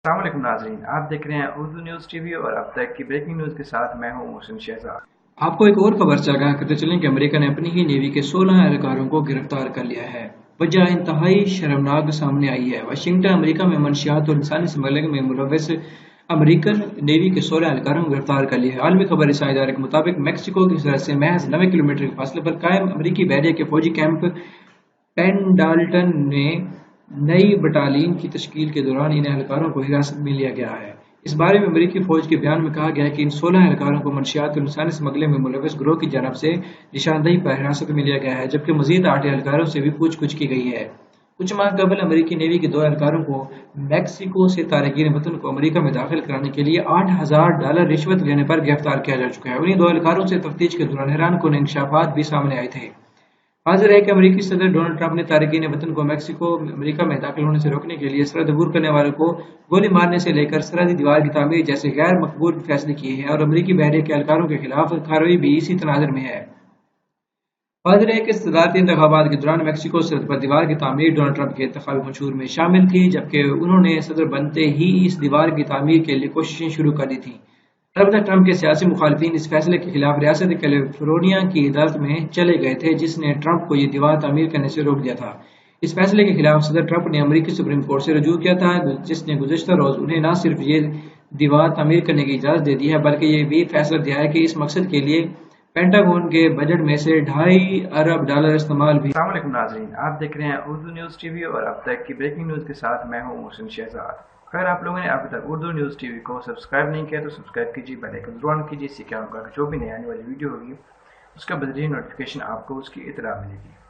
अस्सलाम वालेकुम नाज़रीन, आप देख रहे हैं उर्दू न्यूज़ टीवी और अब तक की ब्रेकिंग न्यूज़ के साथ मैं हूं मोहसिन शहजाद। आपको एक और खबर से आगाह करते चलें कि अमेरिका ने अपनी ही नेवी के 16 एहलकारों को गिरफ्तार कर लिया है। वजह इंतहाई शर्मनाक सामने आई है। वाशिंगटन अमेरिका में मंशियात और इंसानी स्मगलिंग में मुलव्वस अमेरिकन नेवी के 16 एहलकारों को गिरफ्तार कर लिया है। आलमी खबर रसाई इदारे के मुताबिक मैक्सिको की सरहद से महज 9 किलोमीटर के फासले पर कायम अमेरिकी बहरिया के फौजी कैंप पेंडाल्टन में नई बटालियन की तश्कील के दौरान इन एहलकारों को हिरासत में लिया गया है। इस बारे में अमेरिकी फौज के बयान में कहा गया है कि इन 16 एहलकारों को मंशियात और इंसानी स्मगलिंग में मुलव्वस गिरोह की जानब से निशानदेही पर हिरासत में लिया गया है, जबकि मजीद 8 एहलकारों से भी पूछताछ की गई है। कुछ माह कबल अमेरिकी नेवी के 2 एहलकारों को मैक्सिको से तारकीन वतन को अमेरिका में दाखिल कराने के लिए $8,000 रिश्वत लेने पर गिरफ्तार किया जा चुका है। उन्हीं 2 एहलकारों से तफ्तीश के दौरान हैरान कुन इंकशाफात भी सामने आए थे। हाजिर है कि अमेरिकी सदर डोनाल्ड ट्रंप ने तारकीन वतन को मैक्सिको अमेरिका में दाखिल होने से रोकने के लिए सरहद अबूर करने वालों को गोली मारने से लेकर सरहदी दीवार की तामीर जैसे गैर मकबूल फैसले किए हैं और अमेरिकी बहरिया के एहलकारों के खिलाफ कार्रवाई भी इसी तनाजर में है। हाजिर है कि सदारती इंतखाबात के दौरान मैक्सिको सरहद पर दीवार की तामीर डोनाल्ड ट्रंप के इंतखाबी मंशूर में शामिल थी, जबकि उन्होंने सदर बनते ही इस दीवार की तामीर के लिए कोशिशें शुरू कर दी थीं। अलबत्ता ट्रंप के सियासी मुखालिफिन इस फैसले के खिलाफ रियासत कैलिफोर्निया की अदालत में चले गए थे, जिसने ट्रंप को ये दीवार तामीर करने से रोक दिया था। इस फैसले के खिलाफ सदर ट्रंप ने अमेरिकी सुप्रीम कोर्ट से रजू किया था, जिसने गुज़श्ता रोज उन्हें न सिर्फ ये दीवार तामीर करने की इजाज़त दे दी है, बल्कि ये भी फैसला दिया है कि इस मकसद के लिए पेंटागन के बजट में से $2.5 अरब इस्तेमाल भी। अस्सलाम वालेकुम नाज़रीन, आप देख रहे हैं उर्दू न्यूज़ टीवी और अब तक की ब्रेकिंग न्यूज़ के साथ मैं हूं मोहसिन शहजाद। अगर आप लोगों ने अभी तक उर्दू न्यूज़ टीवी को सब्सक्राइब नहीं किया तो सब्सक्राइब कीजिए, बेल आइकन जरूर ऑन कीजिए। इससे क्या होगा कि जो भी नई आने वाली वीडियो होगी उसका बदरीन नोटिफिकेशन आपको उसकी इतला मिलेगी।